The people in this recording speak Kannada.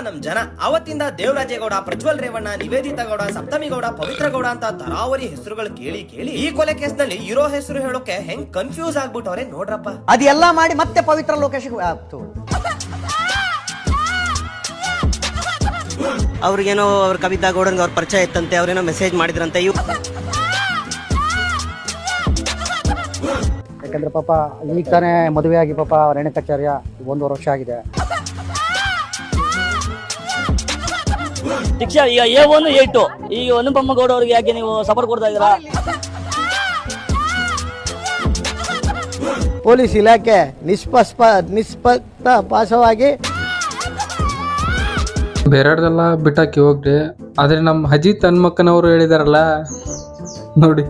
ನಮ್ ಜನ. ಅವತ್ತಿಂದ ದೇವರಾಜೇಗೌಡ, ಪ್ರಜ್ವಲ್ ರೇವಣ್ಣ, ನಿವೇದಿತಾ ಗೌಡ, ಸಪ್ತಮಿ ಗೌಡ, ಪವಿತ್ರ ಗೌಡ ಅಂತ ತರಾವರಿ ಹೆಸರುಗಳು ಕೇಳಿ ಕೇಳಿ ಈ ಕೊಲೆ ಕೇಸ್ ನಲ್ಲಿ ಇರೋ ಹೆಸರು ಹೇಳೋಕೆ ಹೆಂಗ್ ಕನ್ಫ್ಯೂಸ್ ಆಗ್ಬಿಟ್ಟವ್ರೆ ನೋಡ್ರಪ್ಪ. ಅದೆಲ್ಲ ಮಾಡಿ ಮತ್ತೆ ಪವಿತ್ರ ಲೋಕೇಶ್ ಅವ್ರಿಗೇನೋ ಅವ್ರ ಕವಿತಾ ಗೌಡನ್ಗೆ ಅವ್ರ ಪರಿಚಯ ಇತ್ತಂತೆ, ಅವ್ರೇನೋ ಮೆಸೇಜ್ ಮಾಡಿದ್ರಂತೆ. ಯಾಕಂದ್ರೆ ಪಾಪ ಈಗ ತಾನೇ ಮದುವೆ ಆಗಿ ಪಾಪ ರೇಣುಕಾಚಾರ್ಯ 1.5 ವರ್ಷ ಆಗಿದೆ. ಶಿಕ್ಷಾ ಈಗ A1 A2 ಈಗ ಅನುಪಮ್ಮ ಗೌಡ ಅವ್ರಿಗೆ ಯಾಕೆ ನೀವು ಸಪೋರ್ಟ್ ಕೊಡ್ತಾ ಇದ್ದೀರಾ? ಪೊಲೀಸ್ ಇಲಾಖೆ ನಿಷ್ಪಕ್ಷಪಾತವಾಗಿ ಬೇರೆಲ್ಲ ಬಿಟ್ಟಾಕಿ ಹೋಗ್ರಿ, ಆದ್ರೆ ನಮ್ಮ ಅಜಿತ್ ಹನ್ಮಕ್ಕನವರು ಹೇಳಿದಾರಲ್ಲ ನೋಡಿ.